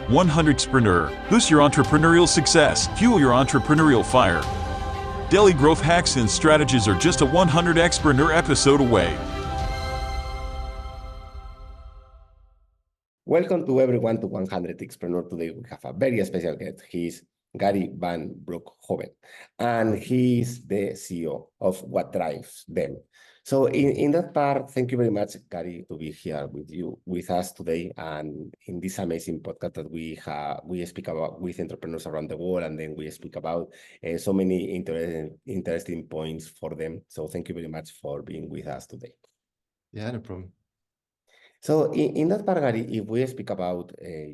100xpreneur. Boost your entrepreneurial success. Fuel your entrepreneurial fire. Daily growth hacks and strategies are just a 100xpreneur episode away. Welcome to everyone to 100xpreneur. Today we have a very special guest. He's Gary van Broekhoven, and he's the CEO of What Drives Them. So in that part, thank you very much, Gary, to be here with us today, and in this amazing podcast that we speak about with entrepreneurs around the world, and then we speak about so many interesting points for them. So thank you very much for being with us today. Yeah, no problem. So in that part, Gary, if we speak about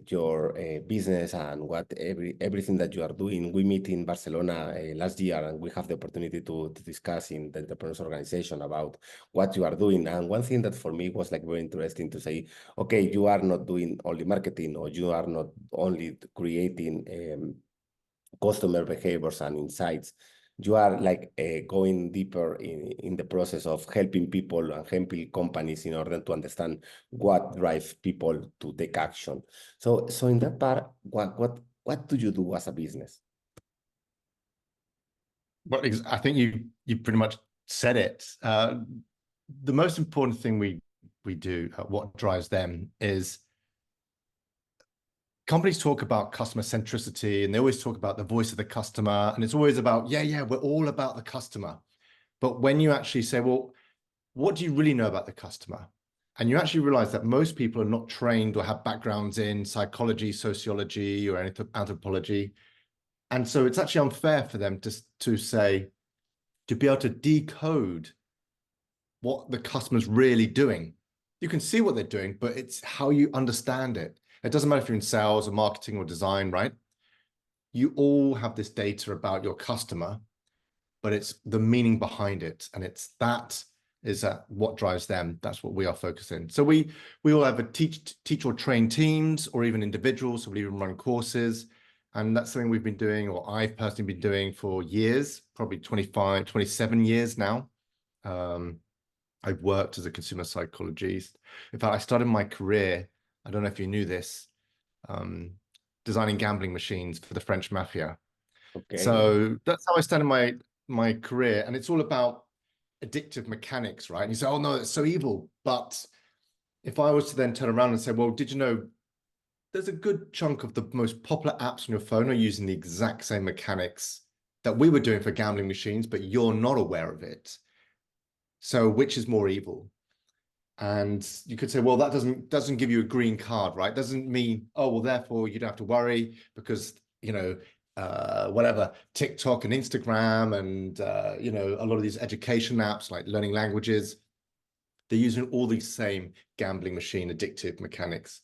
your business and what everything that you are doing, we meet in Barcelona last year, and we have the opportunity to discuss in the entrepreneurs organization about what you are doing. And one thing that for me was like very interesting to say, okay, you are not doing only marketing, or you are not only creating customer behaviors and insights. You are like going deeper in the process of helping people and helping companies in order to understand what drives people to take action. So in that part, what do you do as a business? Well, I think you pretty much said it. The most important thing we do, what drives them, is companies talk about customer centricity, and they always talk about the voice of the customer, and it's always about, yeah, we're all about the customer. But when you actually say, well, what do you really know about the customer? And you actually realize that most people are not trained or have backgrounds in psychology, sociology, or anthropology. And so it's actually unfair for them to say, to be able to decode what the customer's really doing. You can see what they're doing, but it's how you understand it. It doesn't matter if you're in sales or marketing or design, right? You all have this data about your customer, but it's the meaning behind it. And it's that is what drives them. That's what we are focusing. So we all have a teach or train teams, or even individuals. So we even run courses. And that's something we've been doing, or I've personally been doing for years, probably 25, 27 years now. I've worked as a consumer psychologist. In fact, I started my career, I don't know if you knew this, designing gambling machines for the French Mafia. Okay. So that's how I started my career. And it's all about addictive mechanics, right? And you say, oh no, it's so evil. But if I was to then turn around and say, well, did you know there's a good chunk of the most popular apps on your phone are using the exact same mechanics that we were doing for gambling machines, but you're not aware of it. So which is more evil? And you could say, well, that doesn't give you a green card, right? Doesn't mean, oh, well, therefore you don't have to worry because, whatever, TikTok and Instagram and, a lot of these education apps like learning languages, they're using all these same gambling machine addictive mechanics.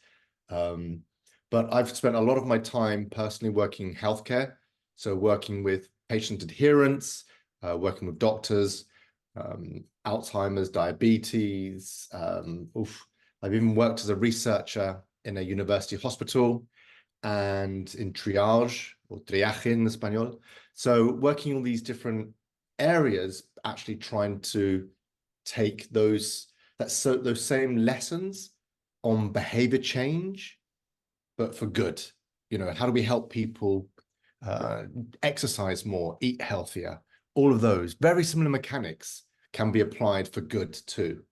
But I've spent a lot of my time personally working in healthcare. So working with patient adherence, working with doctors, Alzheimer's, diabetes. I've even worked as a researcher in a university hospital and in triage, or triaje in Espanol. So working on these different areas, actually trying to take those same lessons on behavior change, but for good. How do we help people exercise more, eat healthier? All of those very similar mechanics can be applied for good too.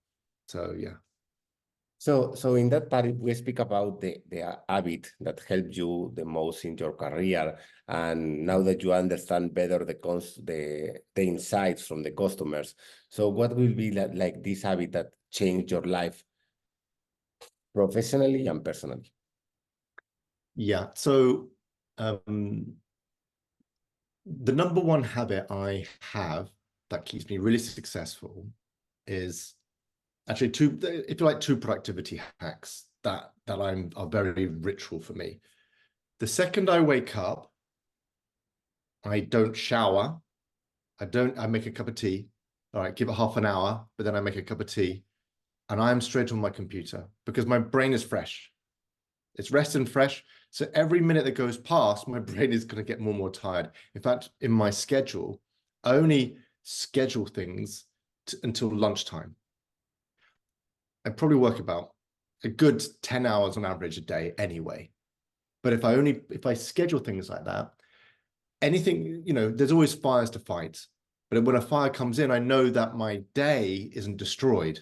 So yeah. So in that part, we speak about the habit that helped you the most in your career, and now that you understand better the insights from the customers. So what will be like this habit that changed your life professionally and personally? Yeah. So the number one habit I have that keeps me really successful is actually two productivity hacks that are very ritual for me. The second I wake up, I don't shower. I make a cup of tea. All right, give it half an hour, but then I make a cup of tea and I'm straight on my computer because my brain is fresh. It's rested and fresh. So every minute that goes past, my brain is going to get more and more tired. In fact, in my schedule, I only schedule things until lunchtime. I probably work about a good 10 hours on average a day anyway. But if I schedule things like that, anything, you know, there's always fires to fight. But when a fire comes in, I know that my day isn't destroyed.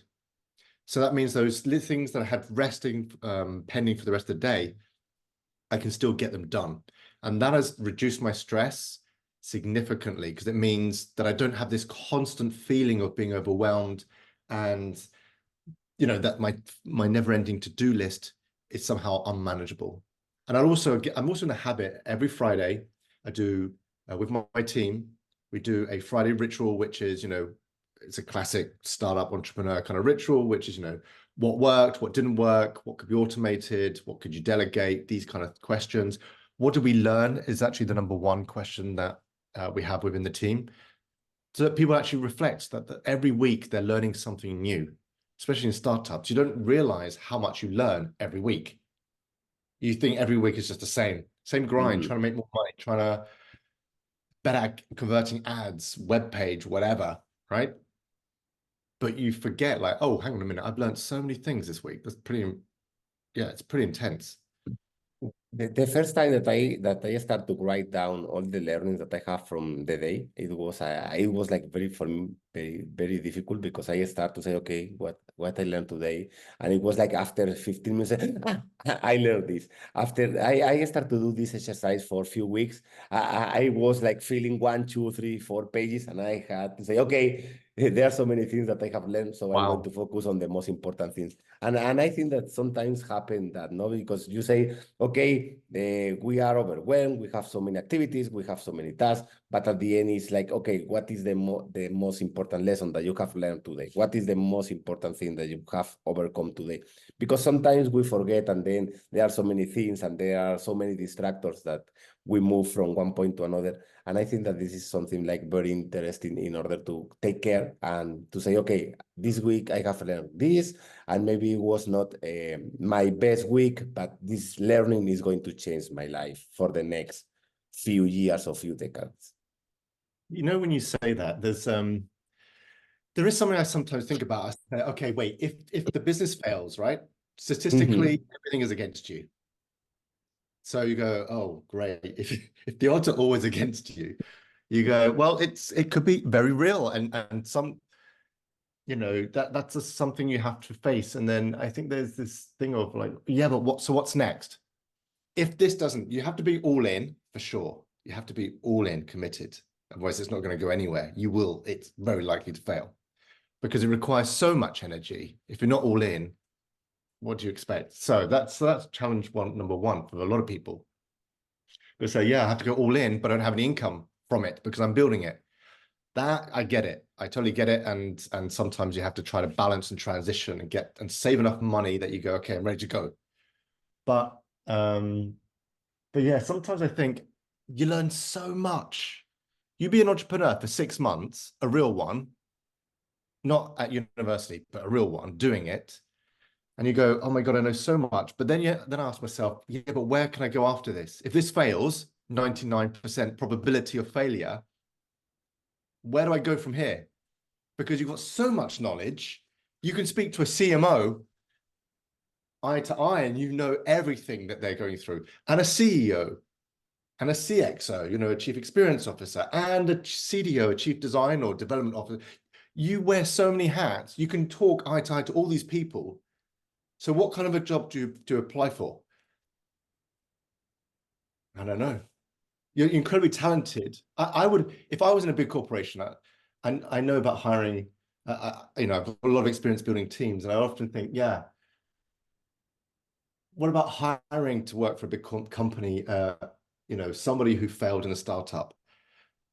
So that means those things that I had resting, pending for the rest of the day, I can still get them done. And that has reduced my stress significantly, because it means that I don't have this constant feeling of being overwhelmed, and, you know, that my never-ending to-do list is somehow unmanageable. And I'm also in the habit, every Friday, I do, with my team, we do a Friday ritual, which is, you know, it's a classic startup entrepreneur kind of ritual, which is, you know, what worked, what didn't work, what could be automated, what could you delegate, these kind of questions. What did we learn is actually the number one question that we have within the team, so that people actually reflect that every week they're learning something new, especially in startups. You don't realize how much you learn every week. You think every week is just the same grind, trying to make more money, trying to better at converting ads, web page, whatever, right? But you forget, like, oh, hang on a minute, I've learned so many things this week. That's pretty, yeah, it's pretty intense. The first time that I start to write down all the learnings that I have from the day, it was like for me very difficult, because I start to say, okay, what I learned today, and it was like after 15 minutes, I learned this. After I start to do this exercise for a few weeks, I was like feeling 1, 2, 3, 4 pages, and I had to say, okay, there are so many things that I have learned, so I'm going to focus on the most important things. And I think that sometimes happen that, no, because you say, okay, we are overwhelmed, we have so many activities, we have so many tasks, but at the end it's like, okay, what is the most important lesson that you have learned today? What is the most important thing that you have overcome today? Because sometimes we forget, and then there are so many things and there are so many distractors that we move from one point to another. And I think that this is something like very interesting in order to take care and to say, okay, this week I have learned this, and maybe it was not my best week, but this learning is going to change my life for the next few years or few decades. You know, when you say that, there is something I sometimes think about. I say, okay, wait, if the business fails, right? Statistically, everything is against you. So you go, oh, great. If the odds are always against you, you go, well, it could be very real, and some, you know, that's just something you have to face. And then I think there's this thing of like, yeah, but what's next? If this doesn't, you have to be all in for sure. You have to be all in, committed. Otherwise, it's not going to go anywhere. It's very likely to fail, because it requires so much energy. If you're not all in, what do you expect? So that's challenge number one for a lot of people. They say, yeah, I have to go all in, but I don't have any income from it because I'm building it. That, I get it. I totally get it. And sometimes you have to try to balance and transition and save enough money that you go, okay, I'm ready to go. But yeah, sometimes I think you learn so much. You be an entrepreneur for 6 months, a real one, not at university, but a real one, doing it. And you go, oh my God, I know so much. But then I ask myself, yeah, but where can I go after this? If this fails, 99% probability of failure, where do I go from here? Because you've got so much knowledge. You can speak to a CMO eye to eye, and you know everything that they're going through, and a CEO and a CXO, you know, a chief experience officer, and a CDO, a chief design or development officer. You wear so many hats. You can talk eye to eye to all these people. So what kind of a job do you apply for? I don't know. You're incredibly talented. I would, if I was in a big corporation, I know about hiring, you know, I've got a lot of experience building teams, and I often think, yeah, what about hiring to work for a big company, you know, somebody who failed in a startup?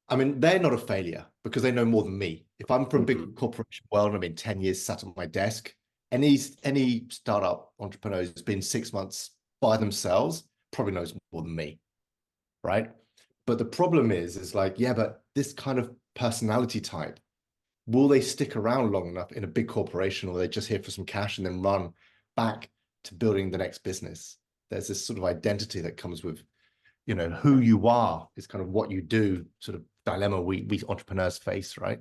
I mean, they're not a failure because they know more than me. If I'm from a big corporation world and I've been 10 years sat on my desk, any startup entrepreneur who's been 6 months by themselves probably knows more than me, right? But the problem is like, yeah, but this kind of personality type, will they stick around long enough in a big corporation, or are they just here for some cash and then run back to building the next business? There's this sort of identity that comes with, you know, who you are is kind of what you do, sort of dilemma we entrepreneurs face, right?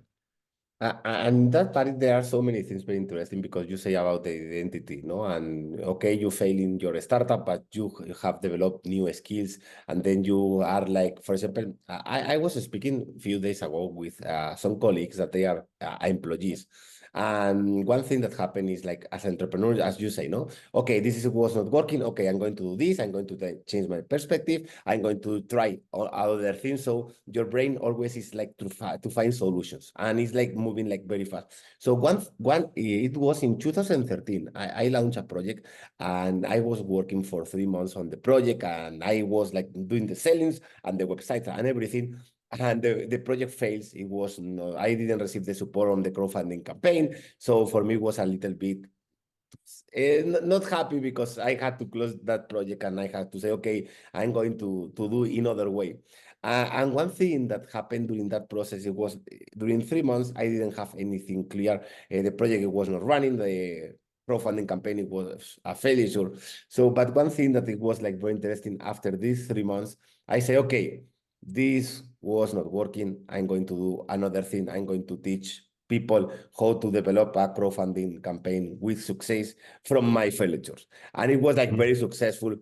And that part, there are so many things very interesting because you say about the identity, no? And okay, you fail in your startup, but you have developed new skills, and then you are like, for example, I was speaking a few days ago with some colleagues that they are employees. And one thing that happened is like, as entrepreneurs, as you say, no, okay, was not working. Okay, I'm going to do this. I'm going to change my perspective. I'm going to try all other things. So your brain always is like to find solutions, and it's like moving like very fast. So it was in 2013. I launched a project, and I was working for 3 months on the project, and I was like doing the sellings and the website and everything. And the project fails. It was I didn't receive the support on the crowdfunding campaign. So for me, it was a little bit not happy because I had to close that project, and I had to say, okay, I'm going to do in other way. And one thing that happened during that process, it was during 3 months, I didn't have anything clear. The project was not running. The crowdfunding campaign was a failure. So, but one thing that it was like very interesting after these 3 months, I say, okay, this was not working. I'm going to do another thing. I'm going to teach people how to develop a crowdfunding campaign with success from my failures. And it was like very successful.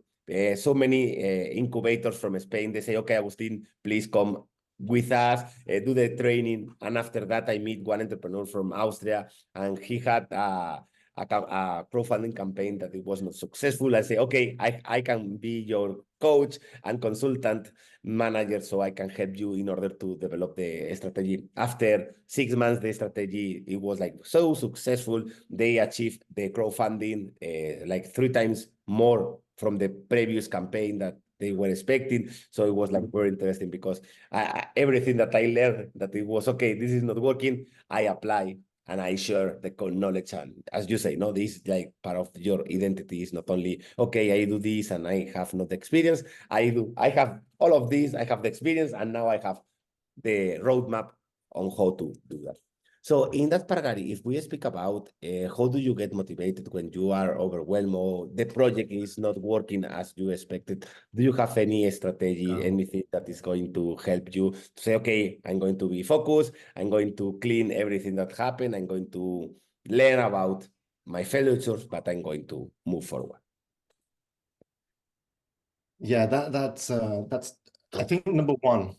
So many incubators from Spain, they say, okay, Agustin, please come with us, do the training. And after that, I meet one entrepreneur from Austria, and he had a crowdfunding campaign that it was not successful. I say, okay, I can be your coach and consultant manager, so I can help you in order to develop the strategy. After 6 months, the strategy, it was like so successful. They achieved the crowdfunding like 3 times more from the previous campaign that they were expecting. So it was like very interesting because everything that I learned that it was, okay, this is not working, I apply and I share the knowledge. And as you say, no, this is like part of your identity. Is not only, okay, I do this and I have not the experience. I have all of this, I have the experience, and now I have the roadmap on how to do that. So in that part, Gary, if we speak about how do you get motivated when you are overwhelmed or the project is not working as you expected, do you have any strategy, anything that is going to help you to say, okay, I'm going to be focused, I'm going to clean everything that happened, I'm going to learn about my failures, but I'm going to move forward? Yeah, that's I think number one,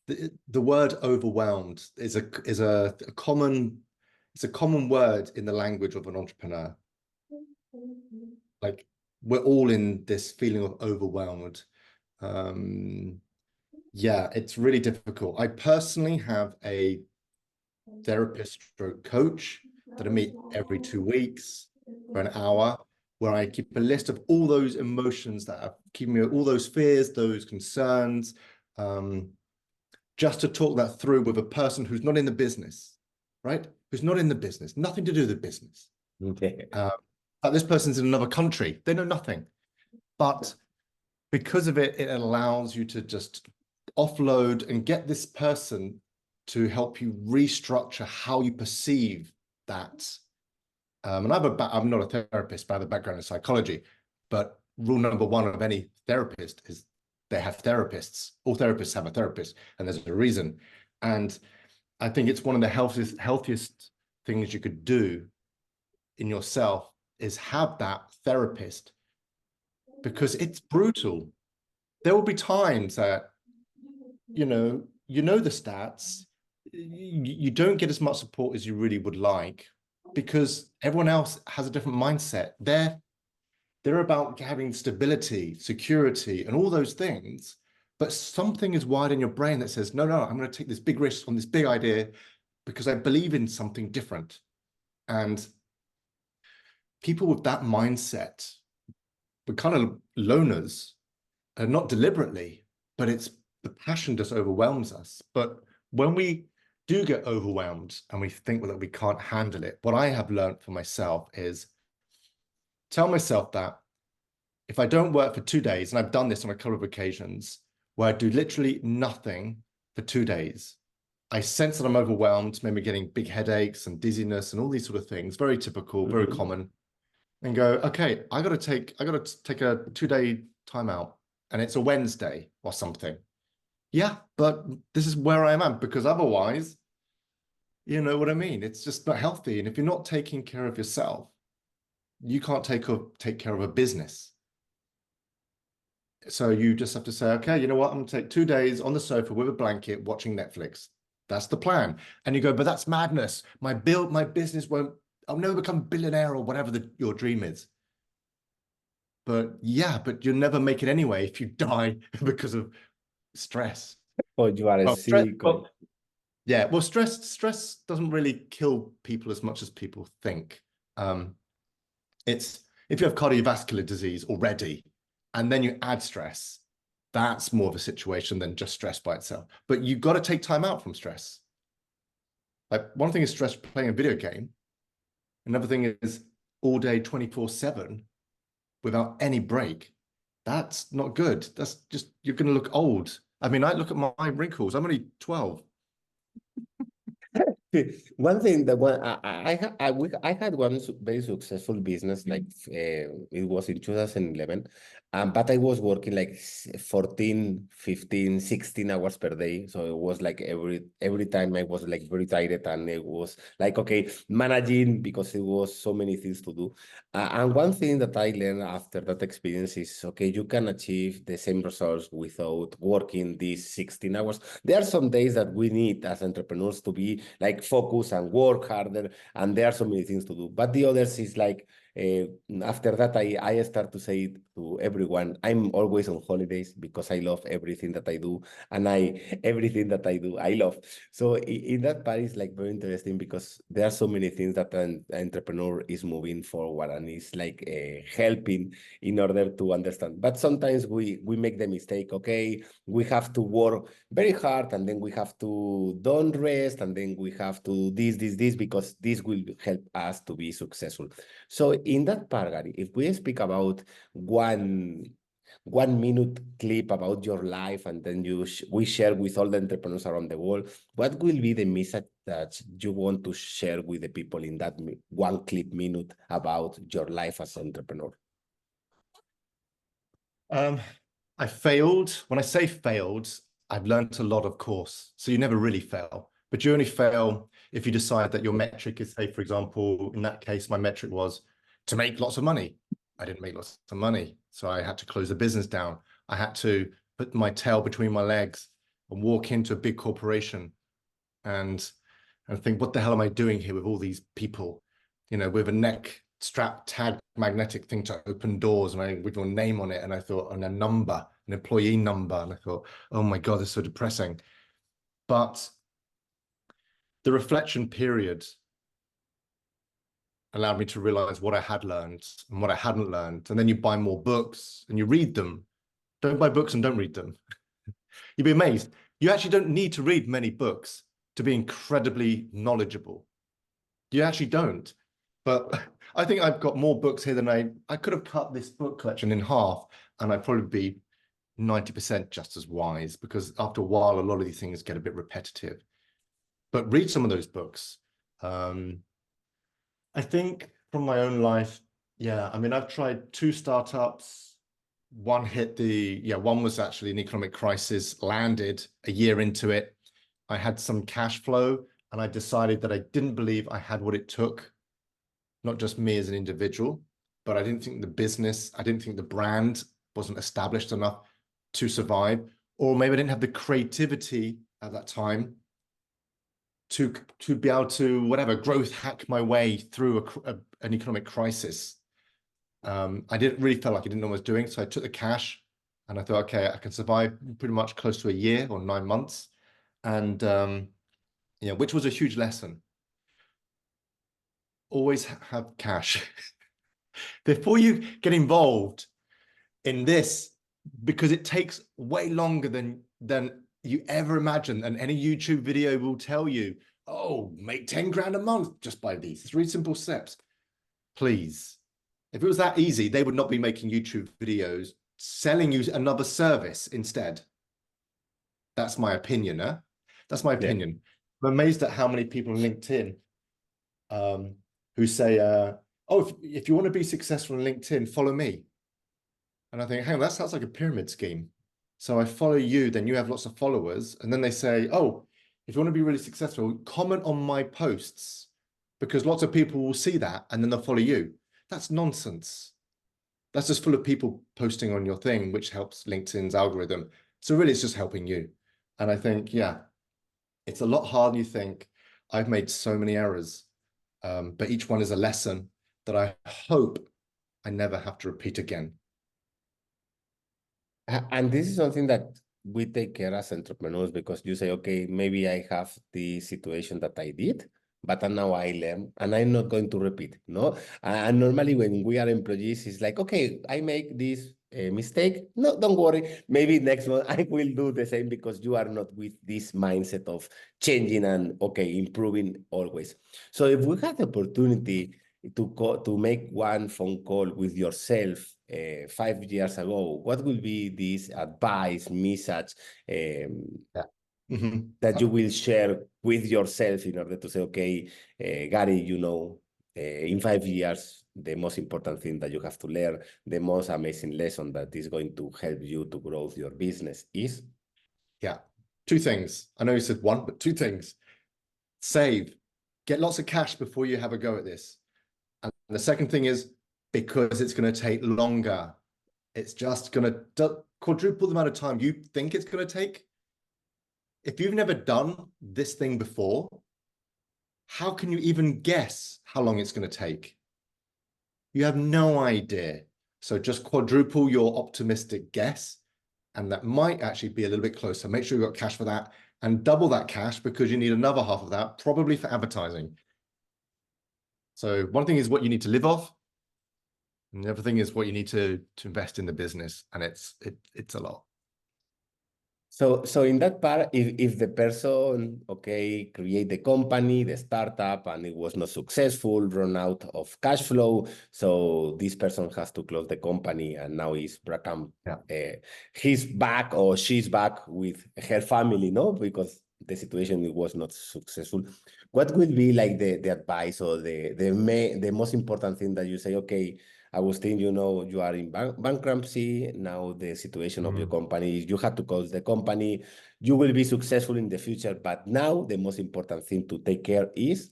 the word overwhelmed is a common word in the language of an entrepreneur. Like, we're all in this feeling of overwhelmed. Yeah, it's really difficult. I personally have a therapist stroke coach that I meet every 2 weeks for an hour, where I keep a list of all those emotions that are keeping me, all those fears, those concerns, just to talk that through with a person who's not in the business, right? Who's not in the business, nothing to do with the business. Okay. But this person's in another country, they know nothing. But because of it, it allows you to just offload and get this person to help you restructure how you perceive that. And I'm not a therapist, but I have a background in psychology. But rule number one of any therapist is they have therapists. All therapists have a therapist, and there's a reason. And I think it's one of the healthiest things you could do in yourself is have that therapist, because it's brutal. There will be times that, you know the stats, you don't get as much support as you really would like, because everyone else has a different mindset. They're about having stability, security, and all those things. But something is wired in your brain that says, no, I'm going to take this big risk on this big idea because I believe in something different. And people with that mindset, we're kind of loners, and not deliberately, but it's the passion just overwhelms us. But when we do get overwhelmed and we think that we can't handle it, what I have learned for myself is tell myself that if I don't work for 2 days, and I've done this on a couple of occasions where I do literally nothing for 2 days, I sense that I'm overwhelmed, maybe getting big headaches and dizziness and all these sort of things, very typical, very common, and go, okay, I got to take a 2-day timeout, and it's a Wednesday or something. Yeah, but this is where I am at, because otherwise You know what I mean? It's just not healthy. And if you're not taking care of yourself, you can't take care of a business. So you just have to say, okay, you know what? I'm going to take 2 days on the sofa with a blanket watching Netflix. That's the plan. And you go, but that's madness. My business won't, I'll never become a billionaire or whatever your dream is. But yeah, but you'll never make it anyway if you die because of stress. Or you are Well, stress, sick. well, yeah, well, stress doesn't really kill people as much as people think. It's if you have cardiovascular disease already, and then you add stress, that's more of a situation than just stress by itself. But you've got to take time out from stress. Like one thing is stress playing a video game. Another thing is all day 24/7 without any break. That's not good. That's just, you're going to look old. I mean, I look at my wrinkles. I'm only 12. One thing that I had one very successful business, like it was in 2011, but I was working like 14, 15, 16 hours per day. So it was like every time I was like very tired, and it was like, okay, managing, because it was so many things to do. And one thing that I learned after that experience is, okay, you can achieve the same results without working these 16 hours. There are some days that we need as entrepreneurs to be like focus and work harder, and there are so many things to do. But the others is like, after that, I start to say to everyone, I'm always on holidays because I love everything that I do, and everything that I do, I love. So in that part is like very interesting, because there are so many things that an entrepreneur is moving forward and is like helping in order to understand. But sometimes we make the mistake, okay, we have to work very hard, and then we have to don't rest, and then we have to this, because this will help us to be successful. So in that part, Gary, if we speak about one 1 minute clip about your life, and then we share with all the entrepreneurs around the world, what will be the message that you want to share with the people in that one clip minute about your life as an entrepreneur? I failed. When I say failed, I've learned a lot, of course. So you never really fail, but you only fail if you decide that your metric is, say, for example, in that case, my metric was to make lots of money. I didn't make lots of money, so I had to close the business down. I had to put my tail between my legs and walk into a big corporation and think, what the hell am I doing here with all these people, you know, with a neck strap tag magnetic thing to open doors, and with your name on it, and I thought, and a number, an employee number, and I thought, oh my God, this is so depressing. But the reflection period allowed me to realize what I had learned and what I hadn't learned. And then you buy more books and you read them. Don't buy books and don't read them. You'd be amazed. You actually don't need to read many books to be incredibly knowledgeable. You actually don't. But I think I've got more books here than I could have cut this book collection in half, and I'd probably be 90% just as wise, because after a while, a lot of these things get a bit repetitive. But read some of those books. I think from my own life, yeah, I mean, I've tried 2 startups. One one was actually an economic crisis, landed a year into it. I had some cash flow, and I decided that I didn't believe I had what it took, not just me as an individual, but I didn't think the brand wasn't established enough to survive, or maybe I didn't have the creativity at that time to be able to, whatever, growth hack my way through an economic crisis. I didn't really feel like I didn't know what I was doing, so I took the cash and I thought, okay, I can survive pretty much close to a year or 9 months, and which was a huge lesson. Always have cash before you get involved in this, because it takes way longer than you ever imagine. And any YouTube video will tell you, oh, make 10 grand a month just by these 3 simple steps. Please, if it was that easy, they would not be making YouTube videos selling you another service instead. That's my opinion. That's my opinion. Yeah. I'm amazed at how many people on LinkedIn who say, oh, if you want to be successful on LinkedIn, follow me. And I think, hang on, that sounds like a pyramid scheme. So I follow you, then you have lots of followers. And then they say, oh, if you want to be really successful, comment on my posts, because lots of people will see that and then they'll follow you. That's nonsense. That's just full of people posting on your thing, which helps LinkedIn's algorithm. So really, it's just helping you. And I think, yeah, it's a lot harder than you think. I've made so many errors, but each one is a lesson that I hope I never have to repeat again. And this is something that we take care as entrepreneurs, because you say, okay, maybe I have the situation that I did, but now I learn and I'm not going to repeat, no? And normally when we are employees, it's like, okay, I make this mistake. No, don't worry. Maybe next month I will do the same, because you are not with this mindset of changing and, okay, improving always. So if we had the opportunity to make one phone call with yourself 5 years ago, what will be this advice, message that you will share with yourself in order to say, okay, Gary, in 5 years, the most important thing that you have to learn, the most amazing lesson that is going to help you to grow your business is? Yeah, two things. I know you said one, but two things. Save, get lots of cash before you have a go at this. And the second thing is, because it's going to take longer, it's just going to quadruple the amount of time you think it's going to take. If you've never done this thing before, how can you even guess how long it's going to take? You have no idea. So just quadruple your optimistic guess, and that might actually be a little bit closer. Make sure you've got cash for that, and double that cash, because you need another half of that, probably for advertising. So one thing is what you need to live off, and the other thing is what you need to invest in the business, and it's a lot. So in that part, if the person, okay, create the company, the startup, and it was not successful, run out of cash flow, so this person has to close the company, and now he's back or she's back with her family, no? Because the situation was not successful. What will be like the advice or the most important thing that you say, okay, Agustin, you are in bankruptcy. Now the situation of your company is you have to close the company. You will be successful in the future, but now the most important thing to take care is?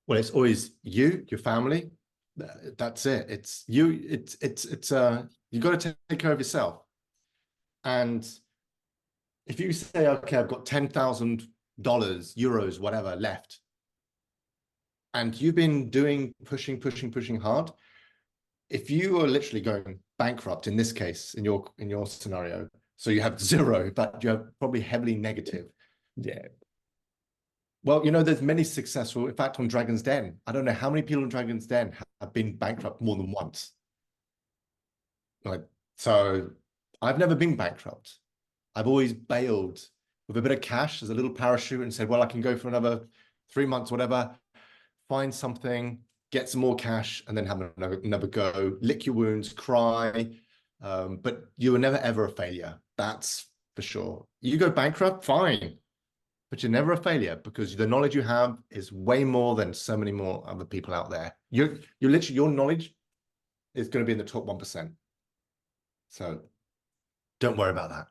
Well, it's always you, your family. That's it. It's you. You got to take care of yourself. And if you say, okay, I've got $10,000, euros, whatever left, and you've been pushing hard, if you are literally going bankrupt in this case, in your scenario, so you have zero, but you're probably heavily negative. Yeah. Well, there's many successful, in fact, on Dragon's Den. I don't know how many people on Dragon's Den have been bankrupt more than once. So I've never been bankrupt. I've always bailed with a bit of cash as a little parachute and said, well, I can go for another 3 months, whatever, find something, get some more cash, and then have another go, lick your wounds, cry. But you were never, ever a failure. That's for sure. You go bankrupt, fine, but you're never a failure, because the knowledge you have is way more than so many more other people out there. You're literally, your knowledge is going to be in the top 1%. So don't worry about that.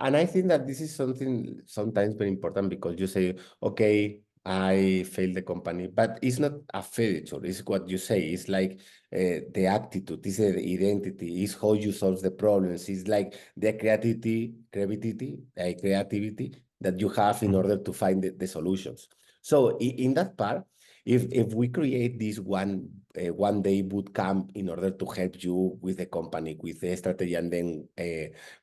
And I think that this is something sometimes very important, because you say, okay, I failed the company, but it's not a failure. It's what you say. It's like the attitude, it's the identity, it's how you solve the problems. It's like the creativity that you have in order to find the solutions. So in that part, if we create this one day boot camp in order to help you with the company, with the strategy, and then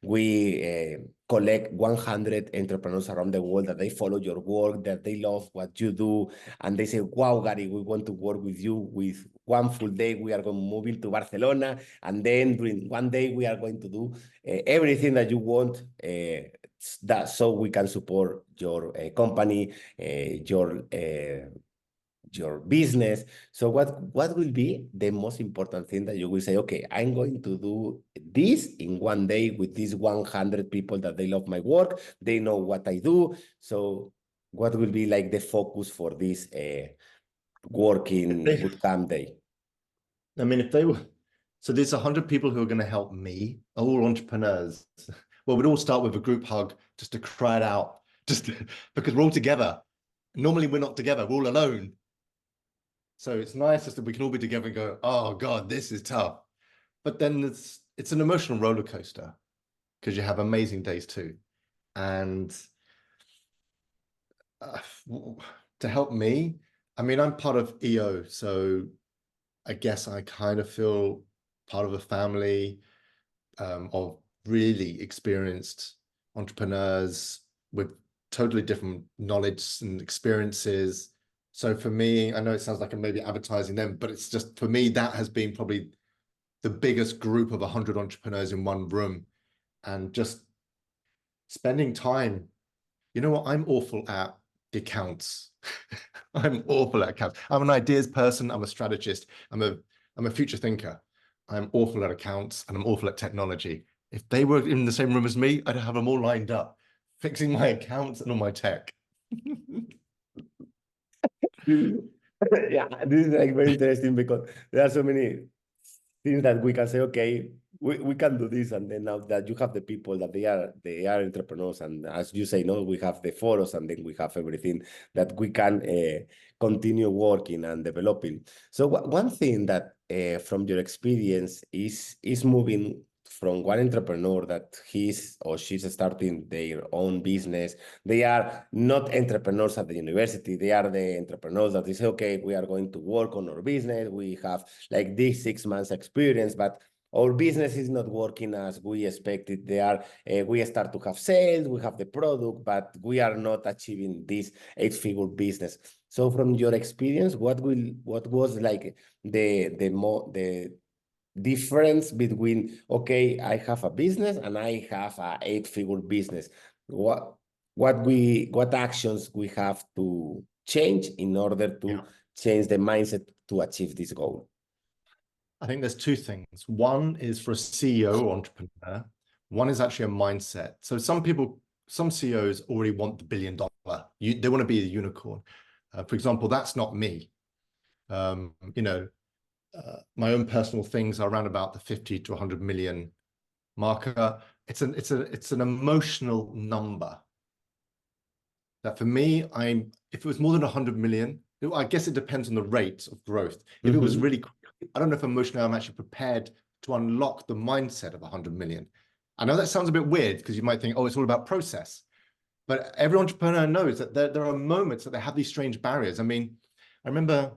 we collect 100 entrepreneurs around the world that they follow your work, that they love what you do, and they say, wow, Gary, we want to work with you. With one full day, we are going to move into Barcelona, and then during one day, we are going to do everything that you want, so we can support your company, your business. So what will be the most important thing that you will say, okay, I'm going to do this in one day with these 100 people that they love my work, they know what I do. So what will be like the focus for this working bootcamp day? I mean, if they were, so there's 100 people who are going to help me, all entrepreneurs. Well, we'd all start with a group hug just to cry it out. just because we're all together. Normally we're not together, we're all alone. So it's nice just that we can all be together and go, oh God, this is tough. But then it's an emotional roller coaster because you have amazing days too. And to help me, I mean, I'm part of EO, so I guess I kind of feel part of a family of really experienced entrepreneurs with totally different knowledge and experiences. So for me, I know it sounds like I'm maybe advertising them, but it's just, for me, that has been probably the biggest group of 100 entrepreneurs in one room, and just spending time. You know what? I'm awful at accounts. I'm awful at accounts. I'm an ideas person. I'm a strategist. I'm a future thinker. I'm awful at accounts and I'm awful at technology. If they were in the same room as me, I'd have them all lined up, fixing my accounts and all my tech. Yeah, this is like very interesting because there are so many things that we can say, okay, we can do this, and then now that you have the people that they are entrepreneurs, and as you say, no, we have the photos, and then we have everything that we can continue working and developing. So one thing that from your experience is moving from one entrepreneur that he's or she's starting their own business. They are not entrepreneurs at the university. They are the entrepreneurs that they say, okay, we are going to work on our business. We have like this 6 months experience, but our business is not working as we expected. We start to have sales, we have the product, but we are not achieving this 8-figure business. So from your experience, what was like the difference between, okay, I have a business and I have a 8-figure business? What actions we have to change in order to change the mindset to achieve this goal? I think there's two things. One is for a CEO or entrepreneur. One is actually a mindset. So some CEOs already want the $1 billion. They want to be a unicorn. For example, that's not me. My own personal things are around about the 50 to 100 million marker. It's an emotional number that for me, if it was more than 100 million, I guess it depends on the rate of growth. If it was really, I don't know if emotionally I'm actually prepared to unlock the mindset of 100 million. I know that sounds a bit weird because you might think, oh, it's all about process. But every entrepreneur knows that there are moments that they have these strange barriers. I mean, I remember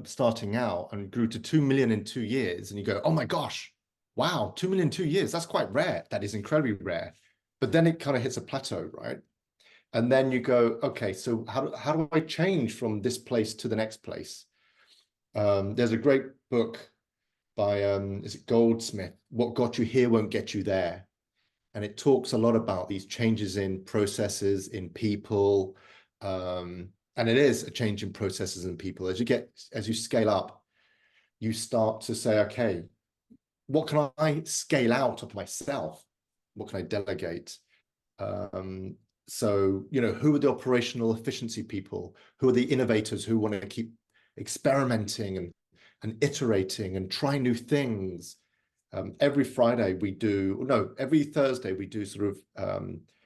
starting out and grew to 2 million in 2 years, and you go, oh my gosh, wow, 2 million in 2 years, that's quite rare. That is incredibly rare. But then it kind of hits a plateau, right? And then you go, okay, so how do I change from this place to the next place? There's a great book by is it Goldsmith, What Got You Here Won't Get You There. And it talks a lot about these changes in processes, in people, and it is a change in processes and people. As you scale up, you start to say, okay, what can I scale out of myself? What can I delegate? So, who are the operational efficiency people? Who are the innovators who want to keep experimenting and iterating and try new things? Every Thursday we do sort of,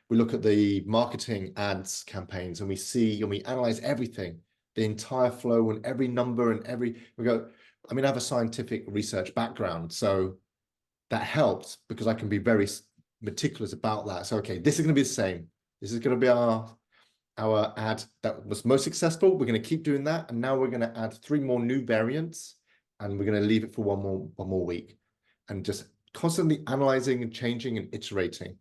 we look at the marketing ads campaigns, and we analyze everything, the entire flow and every number and we go, I mean, I have a scientific research background, so that helps because I can be very meticulous about that. So, okay, this is going to be the same. This is going to be our ad that was most successful. We're going to keep doing that. And now we're going to add 3 more new variants, and we're going to leave it for one more week, and just constantly analyzing and changing and iterating.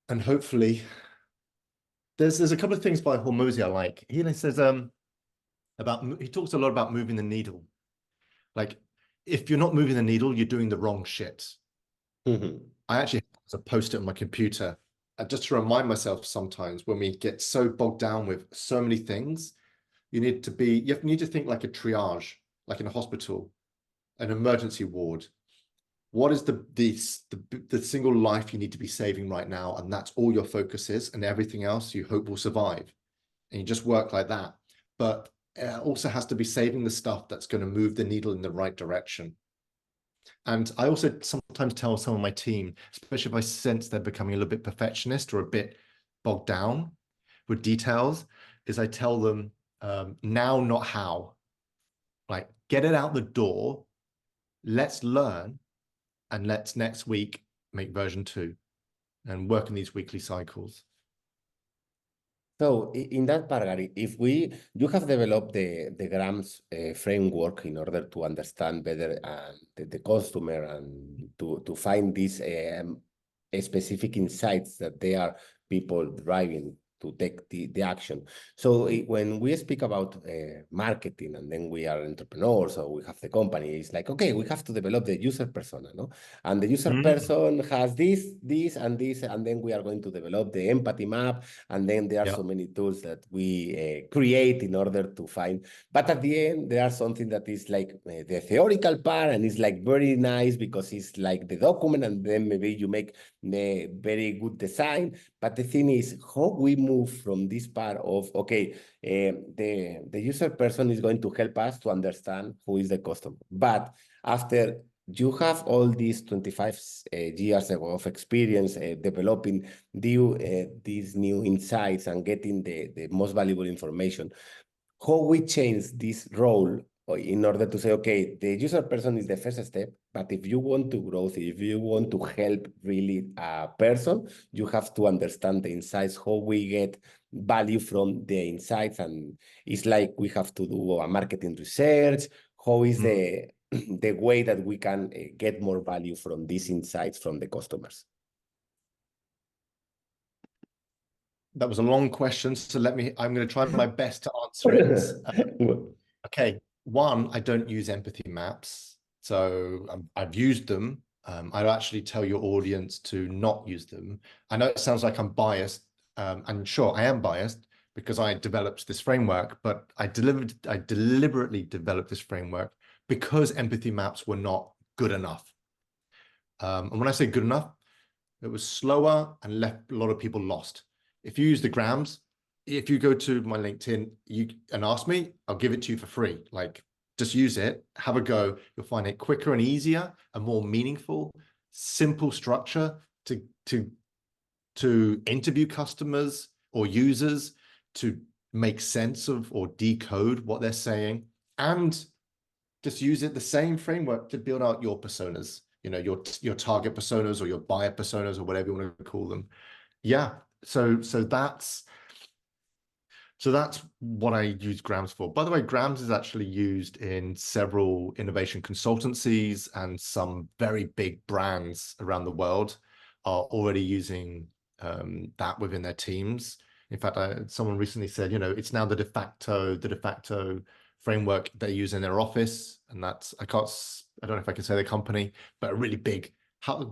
And hopefully there's a couple of things by Hormozy I like. He says he talks a lot about moving the needle. Like, if you're not moving the needle, you're doing the wrong shit. I actually have a post-it on my computer just to remind myself sometimes when we get so bogged down with so many things, you need to think like a triage, like in a hospital, an emergency ward. What is the single life you need to be saving right now? And that's all your focus is, and everything else you hope will survive. And you just work like that. But it also has to be saving the stuff that's going to move the needle in the right direction. And I also sometimes tell some of my team, especially if I sense they're becoming a little bit perfectionist or a bit bogged down with details, is I tell them now, not how. Like, get it out the door, let's learn, and let's next week make version 2 and work in these weekly cycles. So in that part, Gary, if you have developed the Grams framework in order to understand better the customer and to find these specific insights that they are people driving to take the action. So when we speak about marketing and then we are entrepreneurs or we have the company, it's like, okay, we have to develop the user persona, no? And the user person has this, and this, and then we are going to develop the empathy map. And then there are so many tools that we create in order to find. But at the end, there are something that is like the theoretical part, and it's like very nice because it's like the document, and then maybe you make the very good design. But the thing is, how we move from this part of, okay, the user person is going to help us to understand who is the customer. But after you have all these 25 years of experience developing these new insights and getting the most valuable information, how we change this role in order to say, okay, the user person is the first step, but if you want to grow, if you want to help really a person, you have to understand the insights, how we get value from the insights. And it's like we have to do a marketing research. How is the way that we can get more value from these insights from the customers? That was a long question, so I'm going to try my best to answer it. Okay, one, I don't use empathy maps, so I've used them. I'd actually tell your audience to not use them. I know it sounds like I'm biased, and sure, I am biased because I developed this framework, but I deliberately developed this framework because empathy maps were not good enough. And when I say good enough, it was slower and left a lot of people lost. If you use the Grams, if you go to my LinkedIn and ask me, I'll give it to you for free. Like, just use it, have a go. You'll find it quicker and easier and more meaningful, simple structure to interview customers or users, to make sense of or decode what they're saying, and just use it the same framework to build out your personas, you know, your target personas or your buyer personas or whatever you want to call them. Yeah. So that's what I use Grams for. By the way, Grams is actually used in several innovation consultancies, and some very big brands around the world are already using that within their teams. In fact, someone recently said, you know, it's now the de facto framework they use in their office, and that's I don't know if I can say the company, but a really big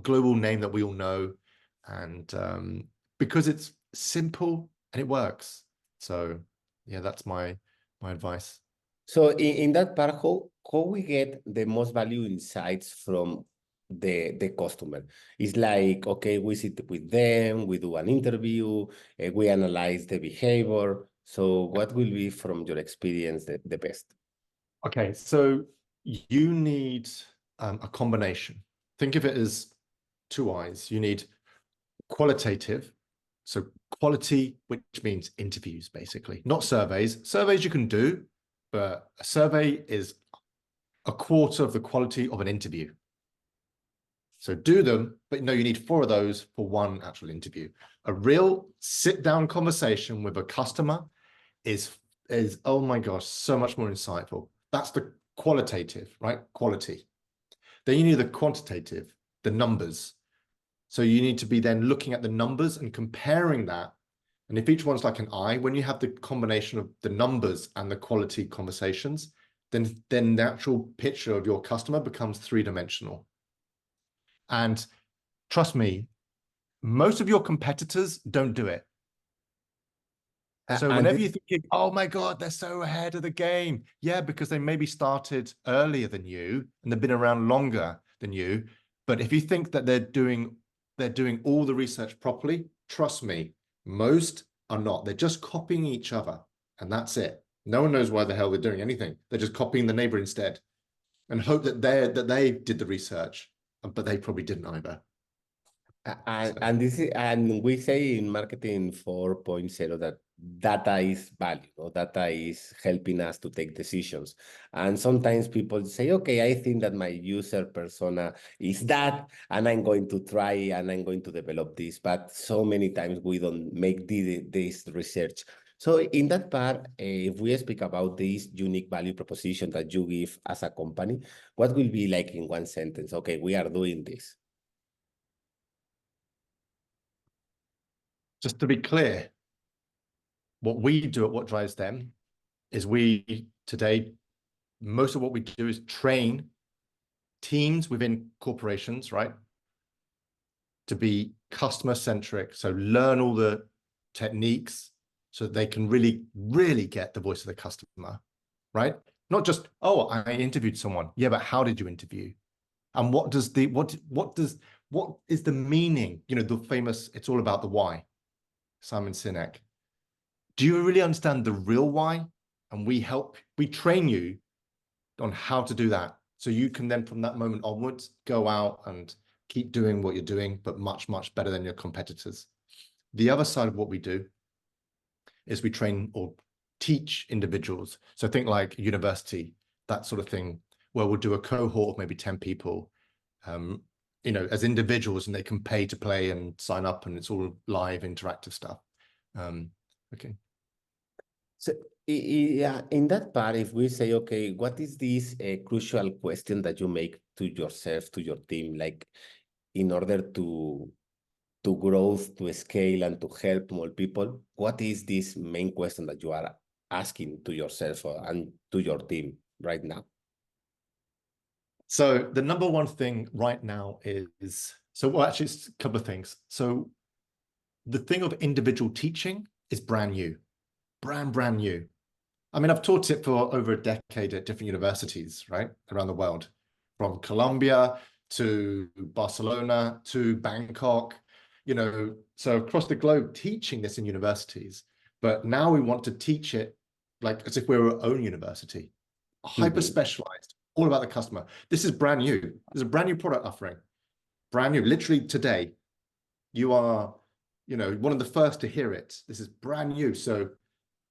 global name that we all know, and because it's simple and it works. So yeah, that's my advice. So in that part, how we get the most value insights from the customer? It's like, okay, we sit with them, we do an interview, we analyze the behavior. So what will be, from your experience, the best? Okay, so you need a combination. Think of it as two eyes. You need qualitative, so quality, which means interviews, basically, not surveys. Surveys you can do, but a survey is a quarter of the quality of an interview. So do them, but no, you need 4 of those for one actual interview. A real sit-down conversation with a customer is, oh my gosh, so much more insightful. That's the qualitative, right? Quality. Then you need the quantitative, the numbers. So you need to be then looking at the numbers and comparing that. And if each one's like an eye, when you have the combination of the numbers and the quality conversations, then the actual picture of your customer becomes 3-dimensional. And trust me, most of your competitors don't do it. So whenever you're thinking, oh my God, they're so ahead of the game. Yeah, because they maybe started earlier than you and they've been around longer than you. But if you think that they're doing all the research properly, trust me, most are not. They're just copying each other, and that's it. No one knows why the hell they're doing anything. They're just copying the neighbor instead. and hope that they did the research, but they probably didn't either. And we say in marketing 4.0 that data is value, or data is helping us to take decisions. And sometimes people say, okay, I think that my user persona is that, and I'm going to try and I'm going to develop this. But so many times we don't make this research. So in that part, if we speak about this unique value proposition that you give as a company, what will be like in one sentence? Okay, we are doing this. Just to be clear, what we do at What Drives Them is today, most of what we do is train teams within corporations, right? To be customer-centric. So learn all the techniques so that they can really, really get the voice of the customer, right? Not just, oh, I interviewed someone. Yeah, but how did you interview? And what is the meaning? You know, the famous, it's all about the why. Simon Sinek. Do you really understand the real why? And we train you on how to do that. So you can then from that moment onwards, go out and keep doing what you're doing, but much, much better than your competitors. The other side of what we do is we train or teach individuals. So think like university, that sort of thing, where we'll do a cohort of maybe 10 people, you know, as individuals, and they can pay to play and sign up, and it's all live interactive stuff. Okay. So yeah, in that part, if we say, okay, what is this crucial question that you make to yourself, to your team, like in order to growth, to scale, and to help more people, what is this main question that you are asking to yourself and to your team right now? So the number one thing right now is, well, actually it's a couple of things. So the thing of individual teaching is brand new, brand new. I mean, I've taught it for over a decade at different universities, right, around the world, from Colombia to Barcelona to Bangkok, you know, so across the globe, teaching this in universities. But now we want to teach it like as if we were our own university, hyper specialized, all about the customer. This is brand new. There's a brand new product offering, brand new. Literally today, you are, you know, one of the first to hear it. This is brand new. So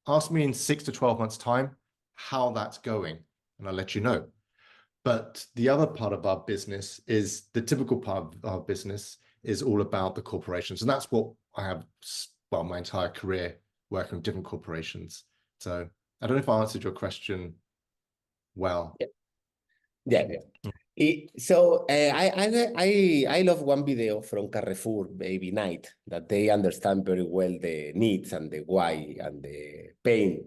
ask me in 6 to 12 months time how that's going, and I'll let you know. But the other part of our business is the typical part of our business is all about the corporations. And that's what I have, well, my entire career working with different corporations. So I don't know if I answered your question well. Yeah. So I love one video from Carrefour Baby Night that they understand very well the needs and the why and the pain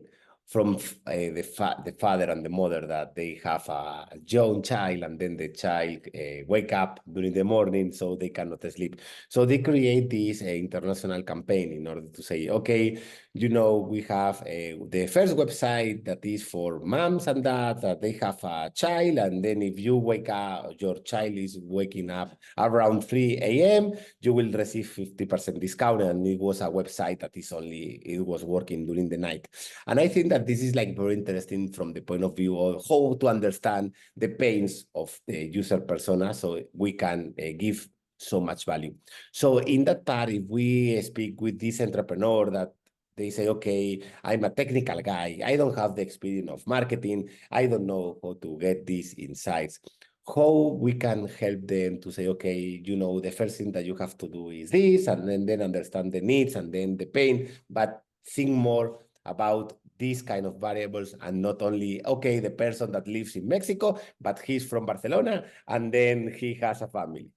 from the father and the mother, that they have a young child, and then the child wake up during the morning so they cannot sleep. So they create this international campaign in order to say, okay, you know, we have the first website that is for moms and dads that they have a child, and then if you wake up, your child is waking up around 3 a.m., you will receive 50% discount. And it was a website that it was working during the night. And I think that this is like very interesting from the point of view of how to understand the pains of the user persona, so we can give so much value. So in that part, if we speak with this entrepreneur that they say, okay, I'm a technical guy, I don't have the experience of marketing, I don't know how to get these insights, how we can help them to say, okay, you know, the first thing that you have to do is this, and then understand the needs and then the pain, but think more about these kind of variables, and not only, okay, the person that lives in Mexico, but he's from Barcelona, and then he has a family.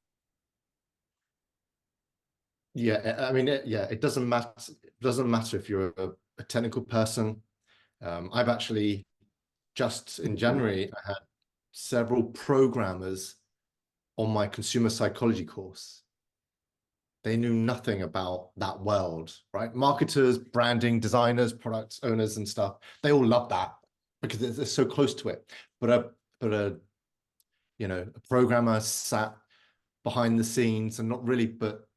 Yeah, I mean, it doesn't matter. It doesn't matter if you're a technical person. I've actually just in January, I had several programmers on my consumer psychology course. They knew nothing about that world, right? Marketers, branding, designers, product owners, and stuff. They all love that because they're so close to it. But a you know, a programmer sat behind the scenes and not really, but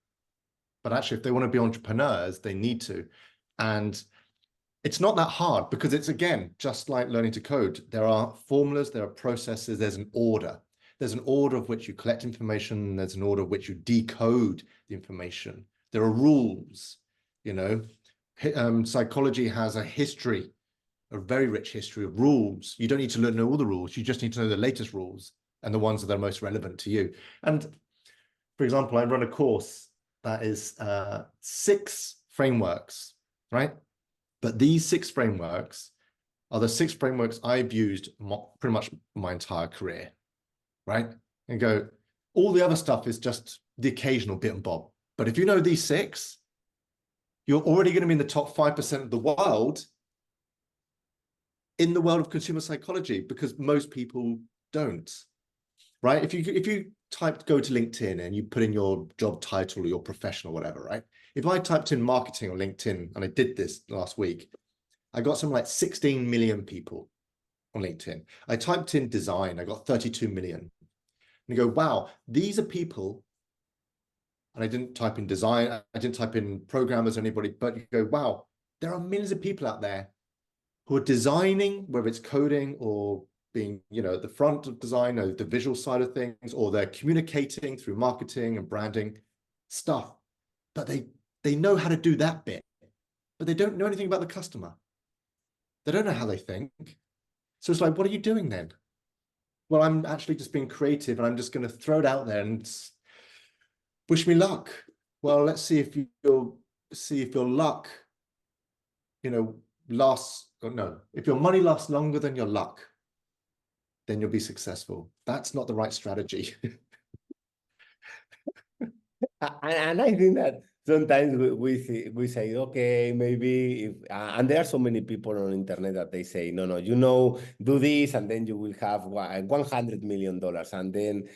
actually, if they want to be entrepreneurs, they need to. And It's not that hard because it's, again, just like learning to code. There are formulas, there are processes, there's an order. There's an order of which you collect information. There's an order of which you decode the information. There are rules, you know. Psychology has a history, a very rich history of rules. You don't need to know all the rules. You just need to know the latest rules and the ones that are most relevant to you. And for example, I run a course that is 6 frameworks, right? But these 6 frameworks are the 6 frameworks I've used pretty much my entire career, right? And go, all the other stuff is just the occasional bit and bob. But if you know these 6, you're already going to be in the top 5% of the world in the world of consumer psychology, because most people don't, right? If you go to LinkedIn and you put in your job title or your profession or whatever, right? If I typed in marketing on LinkedIn, and I did this last week, I got something like 16 million people on LinkedIn. I typed in design, I got 32 million. And you go, wow, these are people, and I didn't type in design, I didn't type in programmers or anybody, but you go, wow, there are millions of people out there who are designing, whether it's coding or being, you know, at the front of design or the visual side of things, or they're communicating through marketing and branding stuff, but they know how to do that bit, but they don't know anything about the customer. They don't know how they think. So it's like, what are you doing then? Well, I'm actually just being creative, and I'm just going to throw it out there and wish me luck. Well, let's see if your luck, you know, lasts. Or no, if your money lasts longer than your luck, then you'll be successful. That's not the right strategy. And I think that sometimes we say, okay, maybe if, and there are so many people on the internet that they say, no, you know, do this, and then you will have $100 million. And then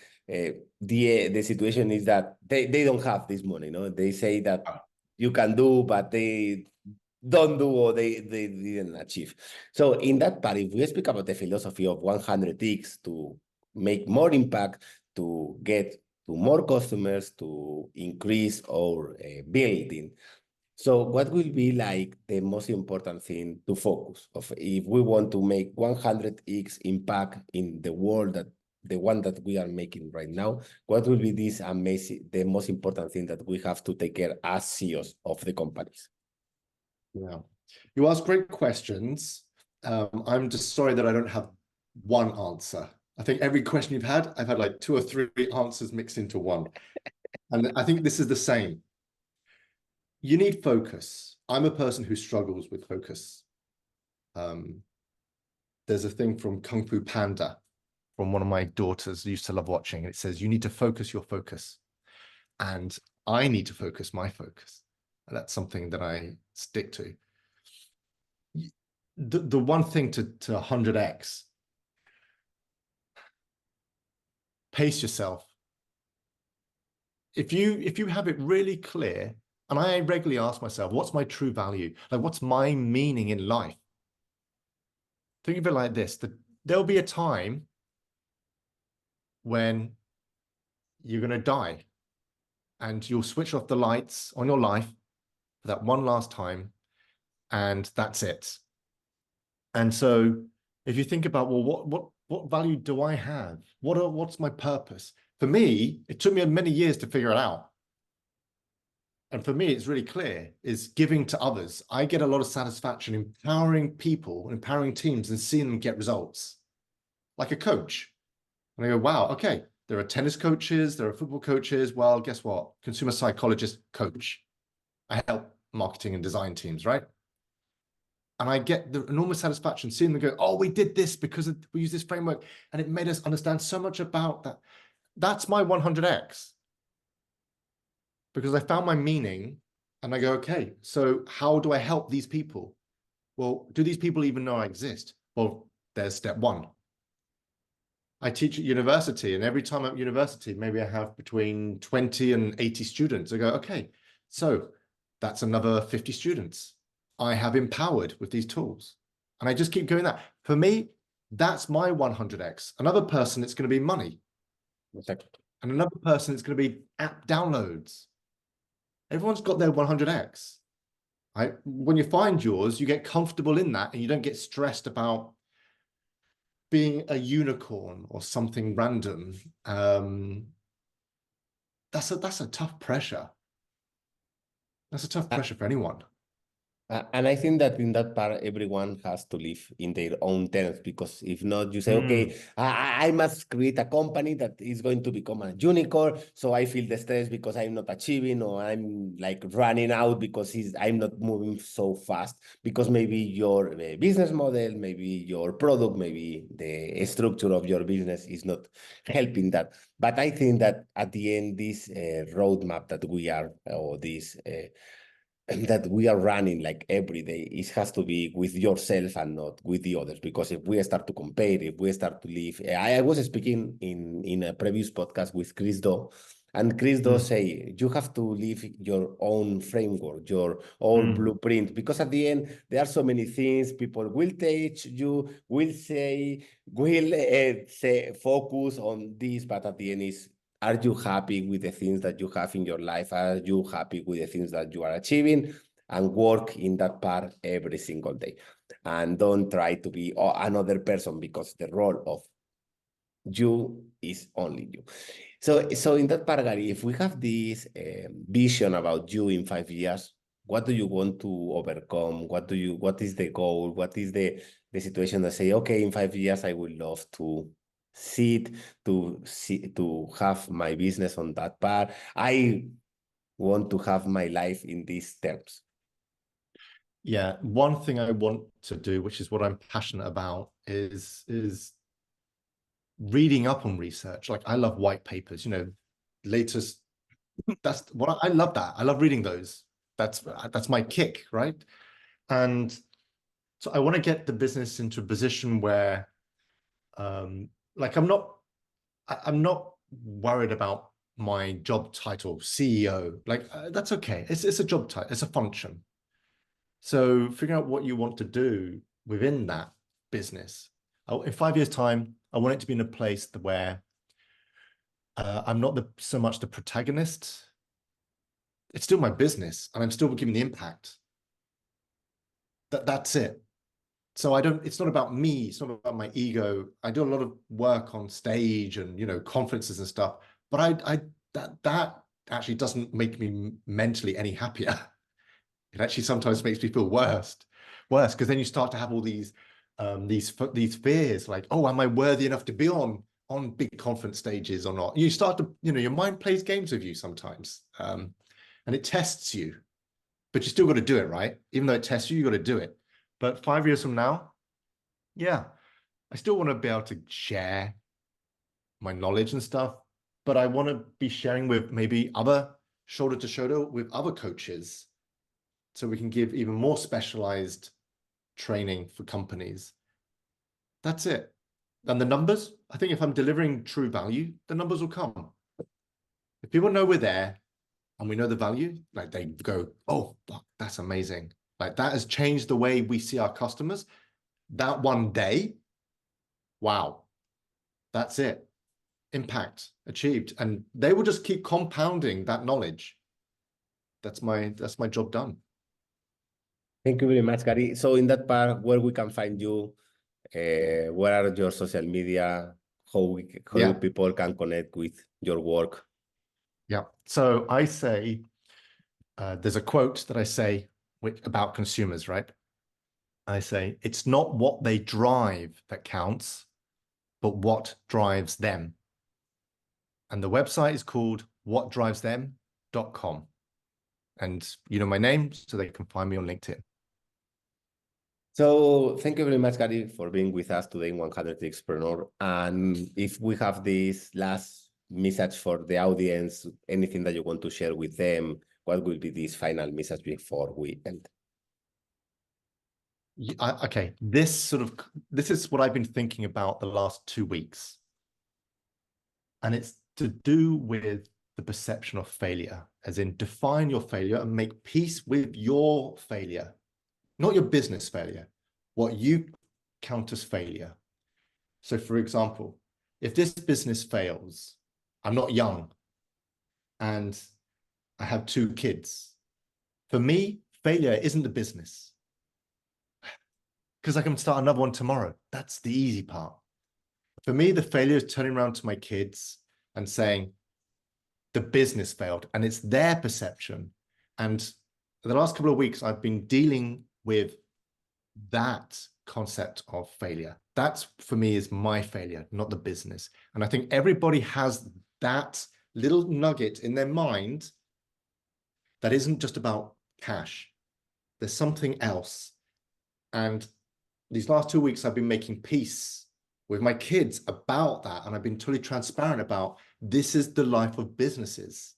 the situation is that they don't have this money, no? They say that you can do, but they don't do or they didn't achieve. So in that part, if we speak about the philosophy of 100x to make more impact, to get to more customers, to increase our building. So what will be like the most important thing to focus of if we want to make 100x impact in the world, that the one that we are making right now? What will be this amazing, the most important thing that we have to take care as CEOs of the companies? Yeah, you ask great questions. I'm just sorry that I don't have one answer. I think every question you've had, I've had like 2 or 3 answers mixed into one. And I think this is the same. You need focus. I'm a person who struggles with focus. There's a thing from Kung Fu Panda, from one of my daughters who used to love watching. It says, you need to focus your focus. And I need to focus my focus. And that's something that I stick to. The one thing to 100x, pace yourself. If you have it really clear, and I regularly ask myself, what's my true value? Like, what's my meaning in life? Think of it like this, that there'll be a time when you're going to die and you'll switch off the lights on your life for that one last time, and that's it. And so if you think about, well, what value do I have? What's my purpose? For me, it took me many years to figure it out. And for me, it's really clear, is giving to others. I get a lot of satisfaction empowering people, empowering teams, and seeing them get results. Like a coach. And I go, wow, okay, there are tennis coaches, there are football coaches. Well, guess what? Consumer psychologist coach. I help marketing and design teams, right? And I get the enormous satisfaction seeing them go, oh, we did this because we use this framework, and it made us understand so much about that. That's my 100x. Because I found my meaning, and I go, okay, so how do I help these people? Well, do these people even know I exist? Well, there's step 1. I teach at university, and every time I'm at university, maybe I have between 20 and 80 students. I go, okay, so that's another 50 students I have empowered with these tools. And I just keep going that. For me, that's my 100x. Another person, it's going to be money. Exactly. And another person, it's going to be app downloads. Everyone's got their 100x. When you find yours, you get comfortable in that and you don't get stressed about being a unicorn or something random. That's a tough pressure. That's a tough pressure for anyone. And I think that in that part, everyone has to live in their own terms, because if not, you say, okay, I must create a company that is going to become a unicorn. So I feel the stress because I'm not achieving, or I'm like running out because I'm not moving so fast, because maybe your business model, maybe your product, maybe the structure of your business is not helping that. But I think that at the end, this roadmap that we are, or this that we are running like every day, it has to be with yourself and not with the others. Because if we start to compare, if we start to live, I was speaking in a previous podcast with Chris Do, and Chris Do say you have to live your own framework, your own blueprint, because at the end there are so many things people will teach you, will say, focus on this, but at the end is, are you happy with the things that you have in your life? Are you happy with the things that you are achieving? And work in that part every single day. And don't try to be another person, because the role of you is only you. So in that part, Gary, if we have this vision about you in 5 years, what do you want to overcome? What is the goal? What is the situation that say, okay, in 5 years, I would love to to have my business on that part. I want to have my life in these terms. Yeah, one thing I want to do, which is what I'm passionate about, is reading up on research. Like, I love white papers, latest. That's what I love. That I love reading those. That's my kick, right? And so I want to get the business into a position where, like, I'm not worried about my job title, CEO. Like, that's okay. It's a job title. It's a function. So figuring out what you want to do within that business. In 5 years' time, I want it to be in a place where I'm not so much the protagonist. It's still my business, and I'm still giving the impact. That's it. So it's not about me. It's not about my ego. I do a lot of work on stage and, conferences and stuff, but that actually doesn't make me mentally any happier. It actually sometimes makes me feel worse, because then you start to have all these fears, like, oh, am I worthy enough to be on big conference stages or not? You start to, your mind plays games with you sometimes, and it tests you, but you still got to do it, right? Even though it tests you, you got to do it. But 5 years from now, yeah, I still want to be able to share my knowledge and stuff, but I want to be sharing with maybe other shoulder to shoulder with other coaches, so we can give even more specialized training for companies. That's it. And the numbers, I think if I'm delivering true value, the numbers will come. If people know we're there and we know the value, like, they go, oh, that's amazing. Like, that has changed the way we see our customers. That one day, wow, that's it. Impact achieved. And they will just keep compounding that knowledge. That's my job done. Thank you very much, Gary. So in that part, where we can find you, where are your social media, how people can connect with your work? Yeah. So I say, there's a quote that I say about consumers, right? I say, it's not what they drive that counts, but what drives them. And the website is called whatdrivesthem.com. And my name, so they can find me on LinkedIn. So thank you very much, Gary, for being with us today in 100xpreneur. And if we have this last message for the audience, anything that you want to share with them, what will be this final message before we end? Okay, this is what I've been thinking about the last 2 weeks. And it's to do with the perception of failure, as in, define your failure and make peace with your failure, not your business failure, what you count as failure. So for example, if this business fails, I'm not young and I have 2 kids. For me, failure isn't the business, because I can start another one tomorrow. That's the easy part. For me, the failure is turning around to my kids and saying, the business failed, and it's their perception. And the last couple of weeks, I've been dealing with that concept of failure. That's, for me, is my failure, not the business. And I think everybody has that little nugget in their mind that isn't just about cash. There's something else. And these last 2 weeks, I've been making peace with my kids about that. And I've been totally transparent about this is the life of businesses,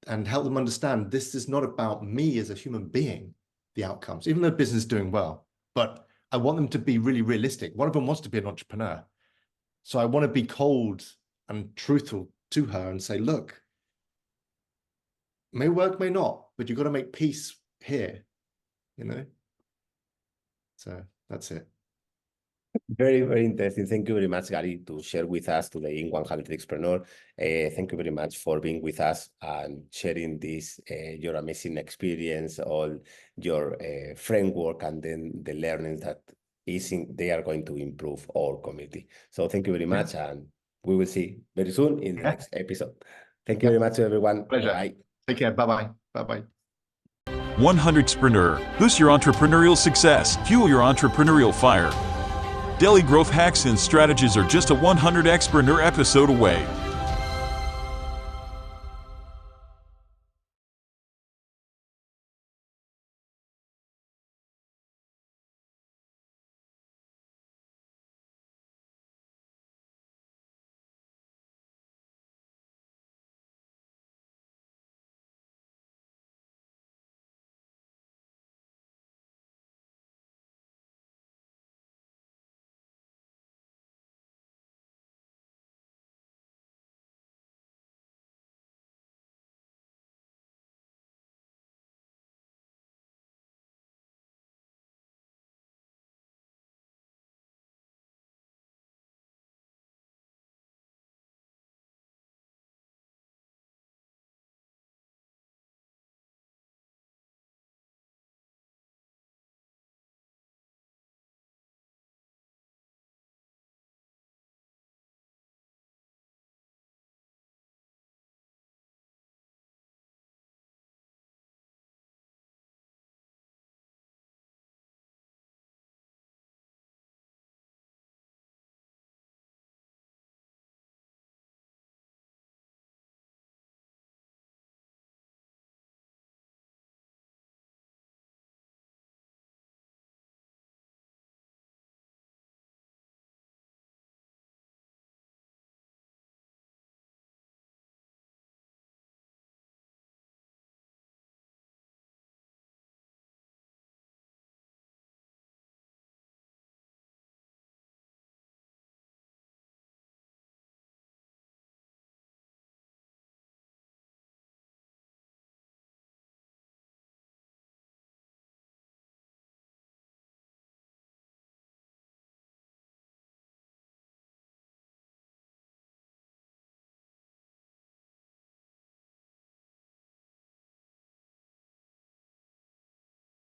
and help them understand this is not about me as a human being, the outcomes, even though business is doing well. But I want them to be really realistic. One of them wants to be an entrepreneur. So I want to be cold and truthful to her and say, look, may work, may not, but you've got to make peace here, you know? So that's it. Very, very interesting. Thank you very much, Gary, to share with us today in 100xpreneur. Thank you very much for being with us and sharing this, your amazing experience, all your framework, and then the learnings that they are going to improve our community. So thank you very much, and we will see very soon in the next episode. Thank you very much, everyone. Pleasure. Bye. Take care. Bye-bye. Bye-bye. 100xpreneur. Boost your entrepreneurial success. Fuel your entrepreneurial fire. Daily growth hacks and strategies are just a 100xpreneur episode away.